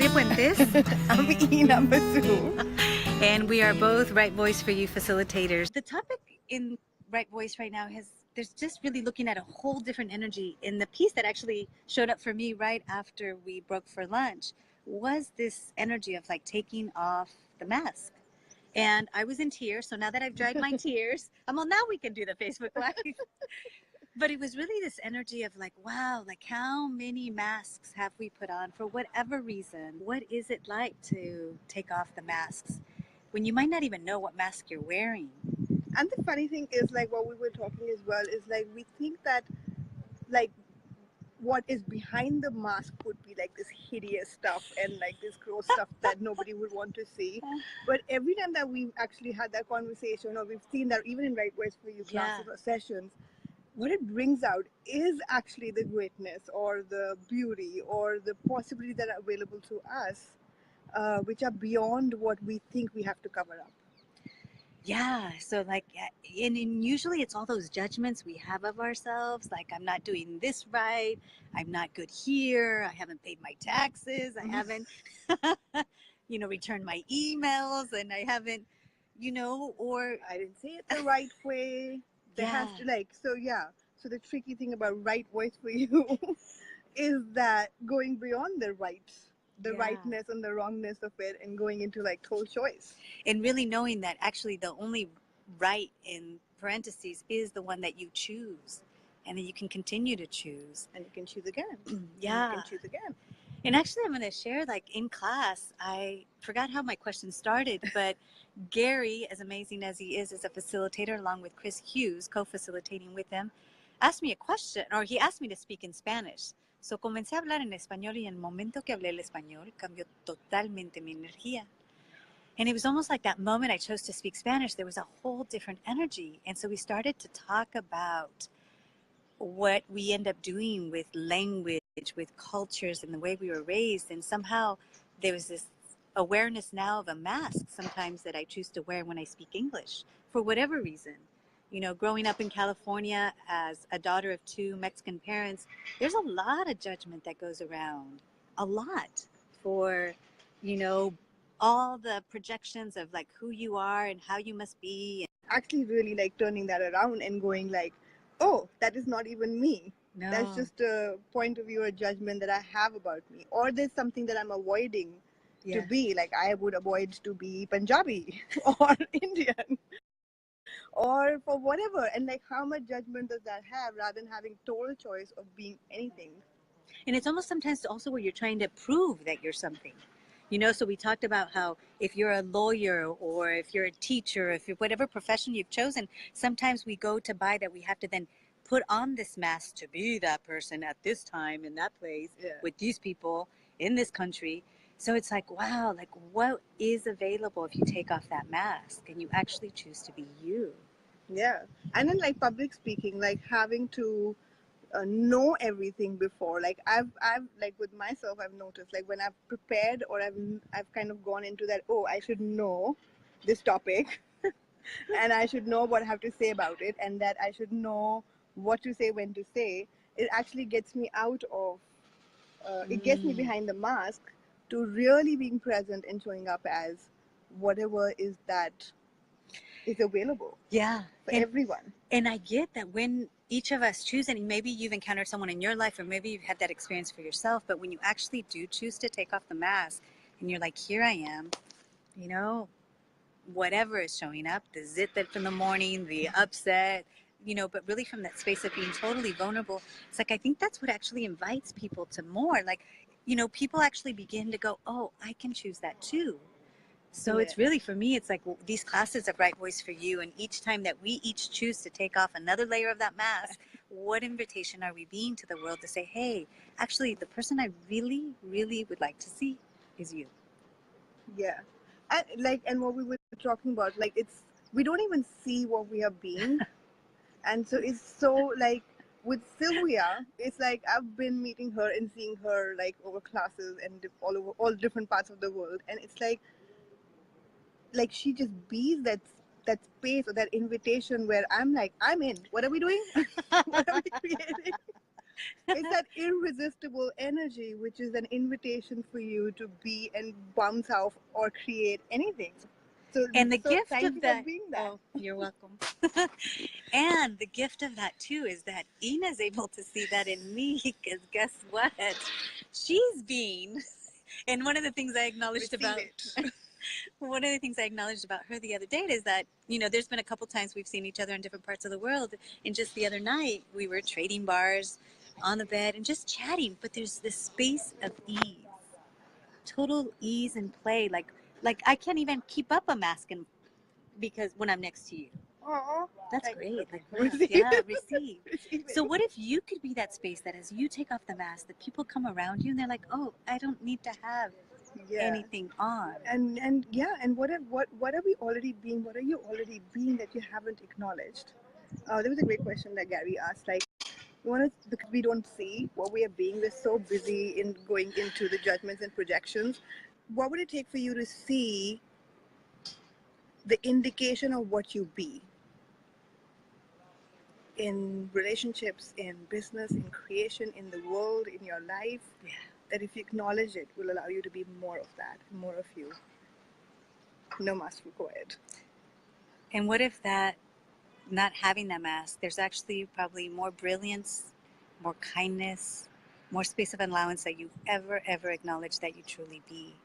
Sylvia Puentes. I'm Eena, Basur. And we are both Right Voice for You facilitators. The topic in Right Voice right now there's just really looking at a whole different energy. In the piece that actually showed up for me right after we broke for lunch was this energy of like taking off the mask. And I was in tears. So now that I've dried my tears, well, now we can do the Facebook Live. But it was really this energy of like, wow, like how many masks have we put on for whatever reason? What is it like to take off the masks when you might not even know what mask you're wearing? And the funny thing is, like, what we were talking as well is like, we think that, like, what is behind the mask would be like this hideous stuff and like this gross stuff that nobody would want to see. But every time that we've actually had that conversation, or we've seen that even in Right Voice for You classes or sessions, what it brings out is actually the greatness or the beauty or the possibilities that are available to us, which are beyond what we think we have to cover up. Yeah, so like, and usually it's all those judgments we have of ourselves, like I'm not doing this right, I'm not good here, I haven't paid my taxes, I haven't, returned my emails, and I haven't, or I didn't say it the right way. There has to So the tricky thing about Right Voice for You is that going beyond the rightness and the wrongness of it, and going into like total choice. And really knowing that actually the only right in parentheses is the one that you choose, and then you can continue to choose. And you can choose again. Yeah. You can choose again. And actually, I'm going to share, like in class, I forgot how my question started, but Gary, as amazing as he is as a facilitator, along with Chris Hughes, co-facilitating with him, asked me a question, or he asked me to speak in Spanish. So comencé a hablar en español, y en el momento que hablé el español, cambió totalmente mi energía. And it was almost like that moment I chose to speak Spanish, there was a whole different energy. And so we started to talk about what we end up doing with language, with cultures, and the way we were raised. And somehow there was this awareness now of a mask sometimes that I choose to wear when I speak English for whatever reason. Growing up in California as a daughter of two Mexican parents, there's a lot of judgment that goes around, a lot, for, all the projections of like who you are and how you must be. Actually really like turning that around and going like, oh, that is not even me. No. That's just a point of view or judgment that I have about me. Or there's something that I'm avoiding to be. Like I would avoid to be Punjabi or Indian or for whatever. And like how much judgment does that have rather than having total choice of being anything? And it's almost sometimes also where you're trying to prove that you're something. So we talked about how if you're a lawyer or if you're a teacher, if you're whatever profession you've chosen, sometimes we go to buy that we have to then put on this mask to be that person at this time in that place with these people in this country. So it's like, wow, like what is available if you take off that mask and you actually choose to be you? Yeah. And then like public speaking, like having to know everything before. Like I've like with myself, I've noticed like when I've prepared or I've kind of gone into that, oh, I should know this topic and I should know what I have to say about it, and that I should know what to say, when to say. It actually gets me out of it gets me behind the mask to really being present and showing up as whatever is that is available for everyone. And I get that when each of us choose, and maybe you've encountered someone in your life or maybe you've had that experience for yourself, but when you actually do choose to take off the mask and you're like, here I am, whatever is showing up, the zit that from the morning, the upset, but really from that space of being totally vulnerable, it's like I think that's what actually invites people to more. Like, people actually begin to go, oh, I can choose that too. So it's really, for me, it's like these classes of Right Voice for You, and each time that we each choose to take off another layer of that mask, what invitation are we being to the world to say, hey, actually, the person I really, really would like to see is you. Yeah. And what we were talking about, like we don't even see what we are being. And so it's so like with Sylvia, it's like I've been meeting her and seeing her like over classes and all over all different parts of the world, and it's like she just bees that space or that invitation where I'm like, I'm in. What are we doing? What are we creating? It's that irresistible energy, which is an invitation for you to be and bounce off or create anything. So, And the so gift thank of you for that, being that. oh, you're welcome. And the gift of that too is that Eena's able to see that in me, because guess what? She's been, and one of the things I acknowledged Receive about it. one of the things I acknowledged about her the other day is that, there's been a couple times we've seen each other in different parts of the world. And just the other night, we were trading bars on the bed and just chatting. But there's this space of ease, total ease and play. Like I can't even keep up a mask and because when I'm next to you. Oh, That's great. Like, wow. receive Yeah, it. receive. Receive So it. what if you could be that space that as you take off the mask, that people come around you and they're like, oh, I don't need to have Yeah. anything on. And yeah, and what are we already being? What are you already being that you haven't acknowledged? There was a great question that Gary asked. Like, we want to, because we don't see what we are being. We're so busy in going into the judgments and projections. What would it take for you to see the indication of what you be in relationships, in business, in creation, in the world, in your life? Yeah. That if you acknowledge it, will allow you to be more of that, more of you. No mask required. And what if that, not having that mask, there's actually probably more brilliance, more kindness, more space of allowance that you've ever acknowledged that you truly be.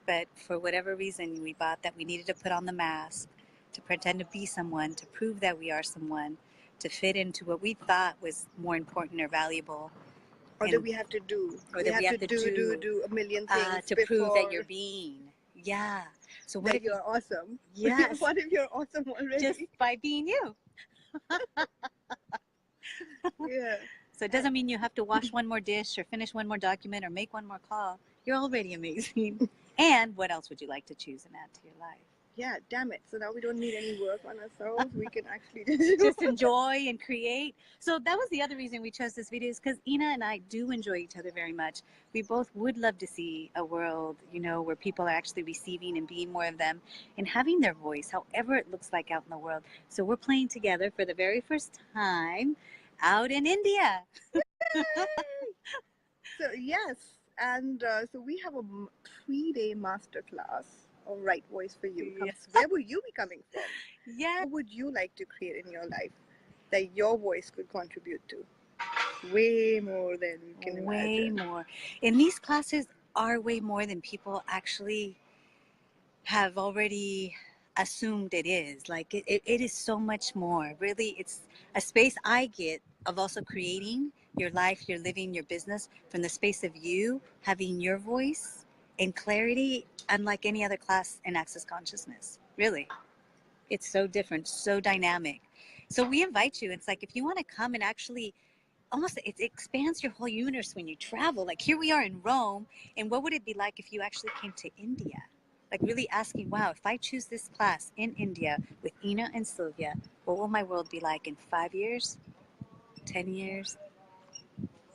But for whatever reason, we thought that we needed to put on the mask to pretend to be someone, to prove that we are someone, to fit into what we thought was more important or valuable. Or that we have to do. Or that we have to do a million things to prove that you're being. Yeah. So what that if you're awesome? Yes. What if you're awesome already? Just by being you. Yeah. So it doesn't mean you have to wash one more dish or finish one more document or make one more call. You're already amazing. And what else would you like to choose and add to your life? Yeah, damn it. So now we don't need any work on ourselves. We can actually Just enjoy and create. So that was the other reason we chose this video, is because Eena and I do enjoy each other very much. We both would love to see a world, where people are actually receiving and being more of them and having their voice, however it looks like out in the world. So we're playing together for the very first time out in India. So yes, and so we have a 3-day masterclass of right voice for you. Yes. Where would you be coming from? Yeah. What would you like to create in your life that your voice could contribute to? Way more than you can Way imagine. more. And these classes are way more than people actually have already assumed it is. Like it is so much more. Really, it's a space I get of also creating your life, your living, your business from the space of you having your voice and clarity, unlike any other class in Access Consciousness. Really, it's so different, so dynamic. So we invite you. It's like if you want to come and actually almost it expands your whole universe when you travel. Like here we are in Rome, and what would it be like if you actually came to India? Like really asking, wow, if I choose this class in India with Eena and Sylvia, what will my world be like in 5 years, 10 years?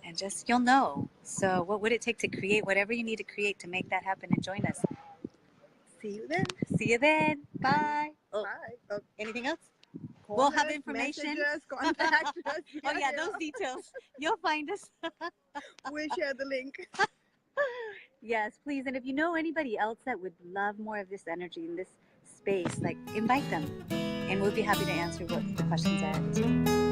And just, you'll know. So what would it take to create whatever you need to create to make that happen, and join us? See you then. See you then. Bye. Oh, Bye. anything else? Call We'll have us, information. message us, contact us. Oh yeah, those details. You'll find us. We'll share the link. Yes, please. And if you know anybody else that would love more of this energy in this space, like invite them. And we'll be happy to answer what the questions are.